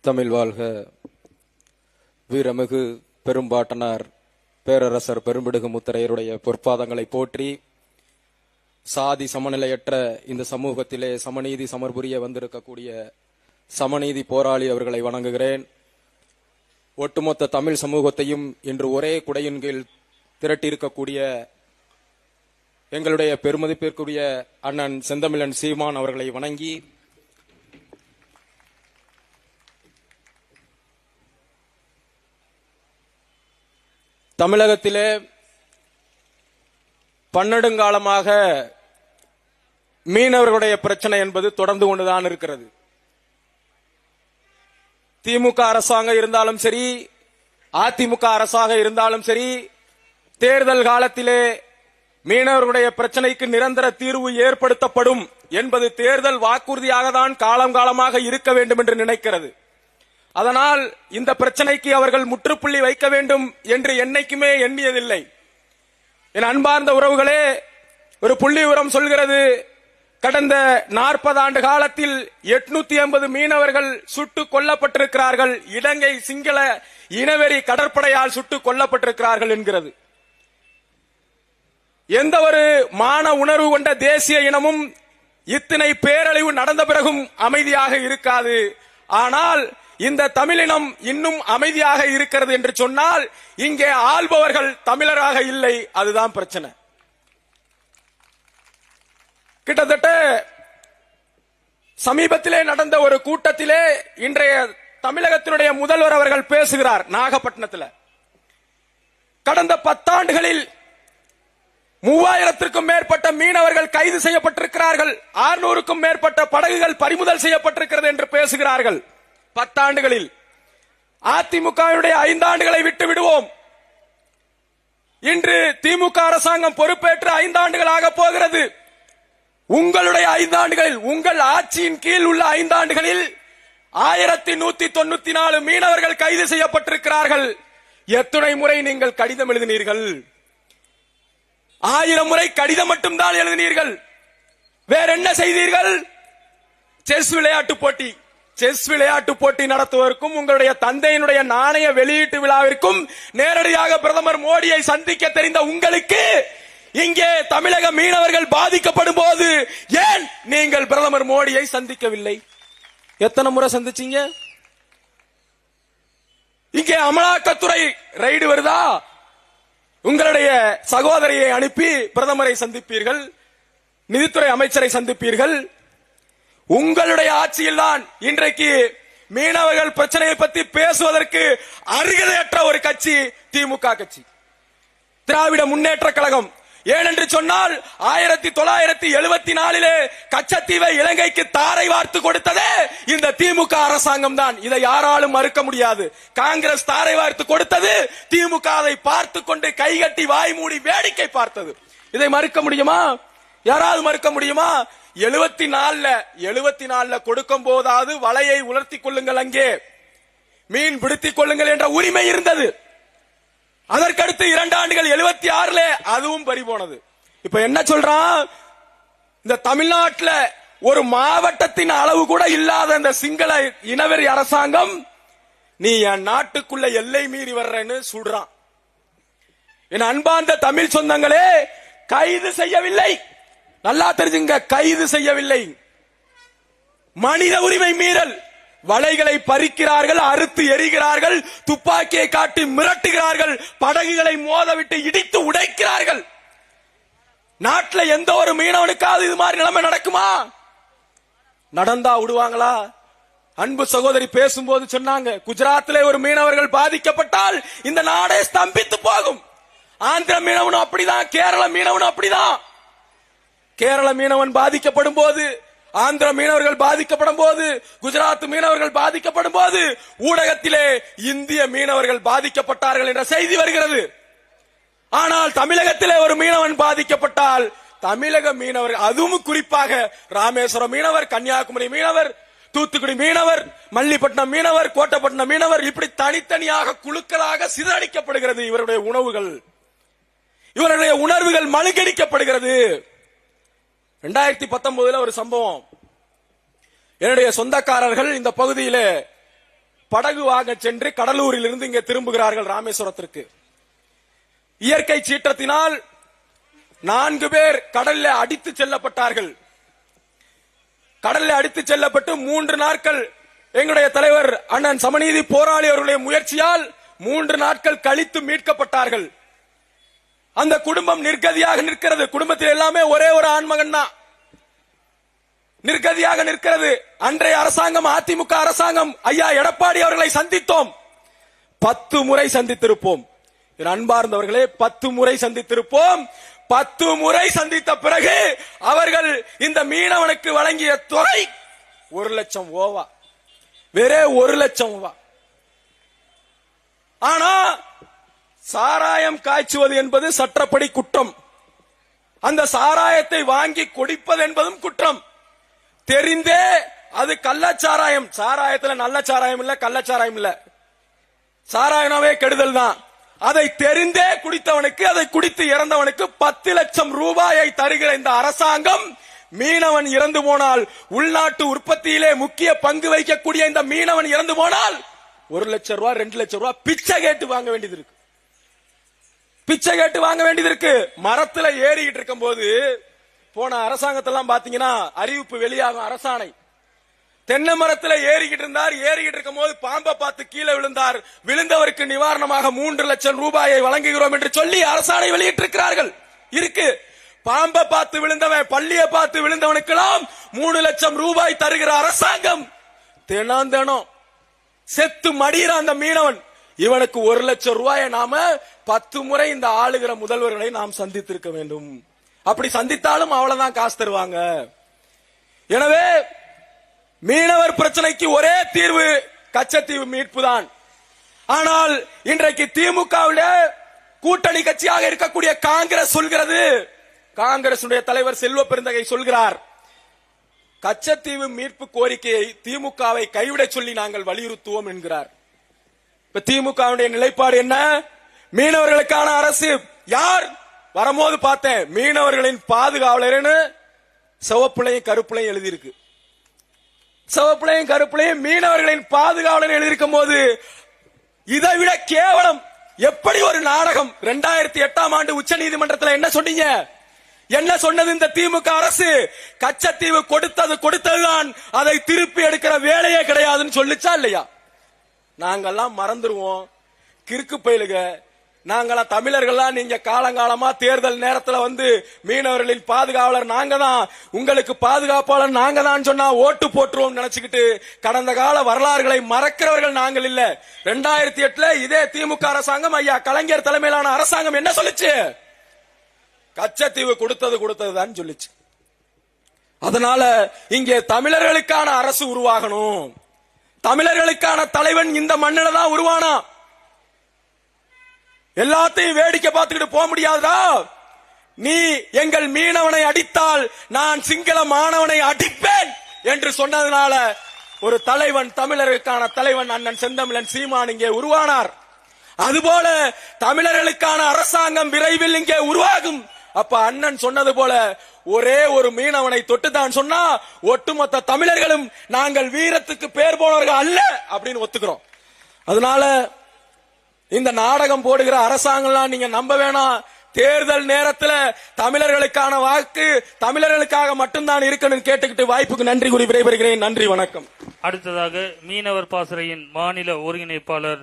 தமிழ் வாழ்க. வீரமிகு பெரும்பாட்டனார் பேரரசர் பெரும்பிடுகு முத்தரையருடைய பொற்பாதங்களை போற்றி சாதி சமநிலையற்ற இந்த சமூகத்திலே சமநீதி சமர்புரிய வந்திருக்கக்கூடிய சமநீதி போராளி அவர்களை வணங்குகிறேன். ஒட்டுமொத்த தமிழ் சமூகத்தையும் இன்று ஒரே குடையின் கீழ் திரட்டியிருக்கக்கூடிய எங்களுடைய பெருமதிப்பிற்குரிய அண்ணன் செந்தமிழன் சீமான் அவர்களை வணங்கி தமிழகத்திலே பன்னெடுங்காலமாக மீனவர்களுடைய பிரச்சனை என்பது தொடர்ந்து கொண்டுதான் இருக்கிறது. திமுக அரசாங்கம் இருந்தாலும் சரி, அதிமுக அரசாக இருந்தாலும் சரி, தேர்தல் காலத்திலே மீனவர்களுடைய பிரச்சனைக்கு நிரந்தர தீர்வு ஏற்படுத்தப்படும் என்பது தேர்தல் வாக்குறுதியாக தான் காலம் காலமாக இருக்க வேண்டும் என்று நினைக்கிறது. அதனால் இந்த பிரச்சனைக்கு அவர்கள் முற்றுப்புள்ளி வைக்க வேண்டும் என்று என்னைக்குமே எண்ணியதில்லை. என் அன்பார்ந்த உறவுகளே, ஒரு புள்ளி உரம் சொல்கிறது, கடந்த 40 ஆண்டு காலத்தில் 880 மீனவர்கள் சுட்டுக் கொல்லப்பட்டிருக்கிறார்கள். இலங்கை சிங்கள இனவெறி கடற்படையால் சுட்டுக் கொல்லப்பட்டிருக்கிறார்கள் என்கிறது. எந்த ஒரு மான உணர்வு கொண்ட தேசிய இனமும் இத்தனை பேரழிவு நடந்த பிறகும் அமைதியாக இருக்காது. ஆனால் இந்த தமிழினம் இன்னும் அமைதியாக இருக்கிறது என்று சொன்னால் இங்கே ஆள்பவர்கள் தமிழராக இல்லை. அதுதான் பிரச்சனை. கிட்டத்தட்ட சமீபத்திலே நடந்த ஒரு கூட்டத்திலே இன்றைய தமிழகத்தினுடைய முதல்வர் அவர்கள் பேசுகிறார். நாகப்பட்டினத்தில் கடந்த 10 ஆண்டுகளில் 3000க்கும் மேற்பட்ட மீனவர்கள் கைது செய்யப்பட்டிருக்கிறார்கள். 600க்கும் மேற்பட்ட படகுகள் பறிமுதல் செய்யப்பட்டிருக்கிறது என்று பேசுகிறார்கள். 10 ஆண்டுகளில் அதிமுகவுடைய 5 ஆண்டுகளை விட்டு விடுவோம். இன்று திமுக அரசாங்கம் பொறுப்பேற்று 5 ஆண்டுகள் ஆக போகிறது. உங்களுடைய 5 ஆண்டுகளில், உங்கள் ஆட்சியின் கீழ் உள்ள 5 ஆண்டுகளில் 1194 மீனவர்கள் கைது செய்யப்பட்டிருக்கிறார்கள். எத்தனை முறை நீங்கள் கடிதம் எழுதினீர்கள்? 1000 முறை கடிதம் மட்டும்தான் எழுதினீர்கள். வேற என்ன செய்தீர்கள்? செஸ் விளையாட்டு போட்டி நடத்துவதற்கும் உங்களுடைய தந்தையினுடைய நாணய வெளியீட்டு விழாவிற்கும் நேரடியாக பிரதமர் மோடியை சந்திக்க தெரிந்த உங்களுக்கு இங்கே தமிழக மீனவர்கள் பாதிக்கப்படும் போது ஏன் நீங்கள் பிரதமர் மோடியை சந்திக்கவில்லை? எத்தனை முறை சந்திச்சீங்க? இங்கே அமலாக்கத்துறை ரைடு வருதா? உங்களுடைய சகோதரியை அனுப்பி பிரதமரை சந்திப்பீர்கள், நிதித்துறை அமைச்சரை சந்திப்பீர்கள். உங்களுடைய ஆட்சியில் தான் இன்றைக்கு மீனவர்கள் பிரச்சனையை பற்றி பேசுவதற்கு அருகதையற்ற ஒரு கட்சி திமுக கட்சி, திராவிட முன்னேற்ற கழகம். ஏனென்று சொன்னால் 1974 கச்சத்தீவை இலங்கைக்கு தாரை வார்த்து கொடுத்ததே இந்த திமுக அரசாங்கம் தான். இதை யாராலும் மறுக்க முடியாது. காங்கிரஸ் தாரை வார்த்து கொடுத்தது, திமுக அதை பார்த்து கொண்டு கைகட்டி வாய் மூடி வேடிக்கை பார்த்தது. இதை மறுக்க முடியுமா? யாராவது மறுக்க முடியுமா? 74 கொடுக்கும் போதாவது வலையை உலர்த்தி கொள்ளுங்கள், அங்கே மீன் பிடித்துக் கொள்ளுங்கள் என்ற உரிமை இருந்தது. அதற்கடுத்து 2 ஆண்டுகள் 76 அதுவும் பறிபோனது. இப்ப என்ன சொல்றான்? இந்த தமிழ்நாட்டில் ஒரு மாவட்டத்தின் அளவு கூட இல்லாத இந்த சிங்கள இனவெறி அரசாங்கம் நீ என் நாட்டுக்குள்ள எல்லை மீறி வர்றேன்னு சொல்றான். என் அன்பார்ந்த தமிழ் சொந்தங்களே, கைது செய்யவில்லை, நல்லா தெரிஞ்சுங்க, கைது செய்யவில்லை. மனித உரிமை மீறல். வலைகளை பறிக்கிறார்கள், அறுத்து எரிகிறார்கள், துப்பாக்கியை காட்டி மிரட்டுகிறார்கள், படகுகளை மோதவிட்டு இடித்து உடைக்கிறார்கள். நாட்டில் எந்த ஒரு மீனவனுக்காவது இது மாதிரி நிலைமை நடக்குமா? நடந்தா விடுவாங்களா? அன்பு சகோதரி பேசும்போது சொன்னாங்க, குஜராத்திலே ஒரு மீனவர்கள் பாதிக்கப்பட்டால் இந்த நாடே ஸ்தம்பித்து போகும். ஆந்திர மீனவனும் அப்படிதான், கேரள மீனவனும் அப்படிதான். கேரள மீனவன் பாதிக்கப்படும் போது, ஆந்திர மீனவர்கள் பாதிக்கப்படும் போது, குஜராத் மீனவர்கள் பாதிக்கப்படும் போது ஊடகத்திலே இந்திய மீனவர்கள் பாதிக்கப்பட்டார்கள் என்ற செய்தி வருகிறது. ஆனால் தமிழகத்திலே ஒரு மீனவன் பாதிக்கப்பட்டால் தமிழக மீனவர்கள், அதுவும் குறிப்பாக ராமேஸ்வரம் மீனவர், கன்னியாகுமரி மீனவர், தூத்துக்குடி மீனவர், மல்லிப்பட்டினம் மீனவர், கோட்டப்பட்டினம் மீனவர், இப்படி தனித்தனியாக குழுக்களாக சிதறடிக்கப்படுகிறது. இவருடைய உணவுகள், இவருடைய உணர்வுகள் மழுங்கடிக்கப்படுகிறது. 2019 ஒரு சம்பவம். என்னுடைய சொந்தக்காரர்கள் இந்த பகுதியிலே படகு வாங்க சென்று கடலூரில் இருந்து இங்கே திரும்புகிறார்கள் ராமேஸ்வரத்திற்கு. இயற்கை சீற்றத்தினால் 4 பேர் கடலில் அடித்து செல்லப்பட்டார்கள். கடலில் அடித்து செல்லப்பட்டு 3 நாட்கள் எங்களுடைய தலைவர் அண்ணன் சமநீதி போராளி அவர்களுடைய முயற்சியால் 3 நாட்கள் கழித்து மீட்கப்பட்டார்கள். அந்த குடும்பம் நிர்கதியாக நிற்கிறது. குடும்பத்தில் எல்லாமே ஒரே ஒரு ஆண்மகன் தான். நிர்கதியாக நிற்கிறது. அன்றைய அரசாங்கம், அதிமுக அரசாங்கம், ஐயா எடப்பாடி அவர்களை சந்தித்தோம். 10 முறை சந்தித்திருப்போம். அன்பார்ந்தவர்களே, 10 முறை சந்தித்திருப்போம். 10 முறை சந்தித்த பிறகு அவர்கள் இந்த மீனவனுக்கு வழங்கிய தொகை 1 லட்சம் ஓவா, வேறே 1 லட்சம் ஓவா. ஆனா சாராயம் காய்ச்சுவது என்பது சட்டப்படி குற்றம். அந்த சாராயத்தை வாங்கி குடிப்பது என்பதும் குற்றம். தெரிந்தே அது கள்ளச்சாராயம். சாராயத்துல நல்ல சாராயம் இல்ல, கள்ளச்சாராயம் இல்ல, சாராயமாவே கெடுதல் தான். அதை தெரிந்தே குடித்தவனுக்கு, அதை குடித்து இறந்தவனுக்கு 10 லட்சம் ரூபாயை தருகிற இந்த அரசாங்கம், மீனவன் இறந்து போனால், உள்நாட்டு உற்பத்தியிலே முக்கிய பங்கு வகிக்கக்கூடிய இந்த மீனவன் இறந்து போனால் 1 லட்சம் ரூபாய் 2 லட்சம் ரூபாய் பிச்சை கேட்டு வாங்க வேண்டியது இருக்கு. பிச்சை கேட்டு வாங்க வேண்டியது இருக்கு. மரத்துல ஏறிக்கிட்டு இருக்கும் போது போன அரசாங்கத்தெல்லாம் பாத்தீங்கன்னா அறிவிப்பு வெளியாகும், அரசாணை. தென்னை மரத்துல ஏறிக்கிட்டு இருந்தார். ஏறிக்கிட்டு இருக்கும் போது பாம்பை பார்த்து கீழே விழுந்தார். விழுந்தவருக்கு நிவாரணமாக 3 லட்சம் ரூபாயை வழங்குகிறோம் என்று சொல்லி அரசாணை வெளியிட்டிருக்கிறார்கள். இருக்கு. பாம்பை பார்த்து விழுந்தவன், பள்ளியை பார்த்து விழுந்தவனுக்கெல்லாம் 3 லட்சம் ரூபாய் தருகிற அரசாங்கம், தினம் தினம் செத்து மடிகிற அந்த மீனவன், இவனுக்கு 1 லட்சம் ரூபாயை நாம 10 முறை இந்த ஆளுகிற முதல்வர்களை நாம் சந்தித்திருக்க வேண்டும். அப்படி சந்தித்தாலும் அவ்வளவுதான் காசு தருவாங்க. எனவே மீனவர் பிரச்சனைக்கு ஒரே தீர்வு கச்சத்தீவு மீட்பு தான். ஆனால் இன்றைக்கு திமுகவுடைய கூட்டணி கட்சியாக இருக்கக்கூடிய காங்கிரஸ் சொல்கிறது, காங்கிரஸ் தலைவர் செல்வ பெருந்தகை சொல்கிறார், கச்சத்தீவு மீட்பு கோரிக்கையை திமுகவை கைவிட சொல்லி நாங்கள் வலியுறுத்துவோம் என்கிறார். இப்ப திமுகவுடைய நிலைப்பாடு என்ன? மீனவர்களுக்கான அரசு யார்? வரும்போது பார்த்தேன், மீனவர்களின் பாதுகாவலர்னு சிவப்புலையும் கருப்புலையும் எழுதியிருக்கு. சிவப்புலையும் கருப்புலையும் மீனவர்களின் பாதுகாவலர் எழுதியிருக்கும் போது இதை விட கேவலம் எப்படி ஒரு நாடகம்? 2008ஆம் ஆண்டு உச்ச நீதிமன்றத்தில் என்ன சொன்னீங்க? என்ன சொன்னது இந்த திமுக அரசு? கச்சத்தீவு கொடுத்ததுதான், அதை திருப்பி எடுக்கிற வேலையே கிடையாதுன்னு சொல்லிச்சா இல்லையா? நாங்கெல்லாம் மறந்துருவோம், கிறுக்கு பயிலுக. நாங்களாம் தமிழர்கள்லாம், நீங்க காலங்காலமா தேர்தல் நேரத்தில் வந்து மீனவர்களின் பாதுகாவலர் நாங்க தான், உங்களுக்கு பாதுகாப்பாளர் நாங்க தான் சொன்னா ஓட்டு போட்டுருவோம் நினைச்சுக்கிட்டு கடந்த கால வரலாறுகளை மறக்கிறவர்கள் நாங்கள் இல்ல. 2008 இதே திமுக அரசாங்கம், ஐயா கலைஞர் தலைமையிலான அரசாங்கம் என்ன சொல்லுச்சு? கச்சத்தீவு கொடுத்ததுதான் சொல்லிச்சு. அதனால இங்கே தமிழர்களுக்கான அரசு உருவாகணும். தமிழர்களுக்கான தலைவன் இந்த மண்ணில தான் உருவானா. எல்லாத்தையும் வேடிக்கை பார்த்துக்கிட்டு போக முடியாதா? நீ எங்கள் மீனவனை அடித்தால் நான் சிங்கள மாணவனை அடிப்பேன் என்று சொன்னதுனால ஒரு தலைவன், தமிழர்களுக்கான தலைவன் அண்ணன் செந்தமிழன் சீமான் இங்கே உருவானார். அதுபோல தமிழர்களுக்கான அரசாங்கம் விரைவில் இங்கே உருவாகும். அப்ப அண்ணன் சொன்னது போல ஒரே ஒரு மீனவனை தொட்டுதான் சொன்னா ஒட்டுமொத்த தமிழர்களும் நாங்கள் வீரத்துக்கு பேர் போனவர்கள் அல்ல அப்படின்னு ஒத்துக்கிறோம். அதனால இந்த நாடகம் போடுகிற அரசாங்கம்லாம் நீங்க நம்ப வேணாம். தேர்தல் நேரத்தில் தமிழர்களுக்கான வாக்கு தமிழர்களுக்காக மட்டும்தான் இருக்கணும் கேட்டுக்கிட்டு வாய்ப்புக்கு நன்றி கூறி விடைபெறுகிறேன். நன்றி, வணக்கம். அடுத்ததாக மீனவர் பாசறையின் மாநில ஒருங்கிணைப்பாளர்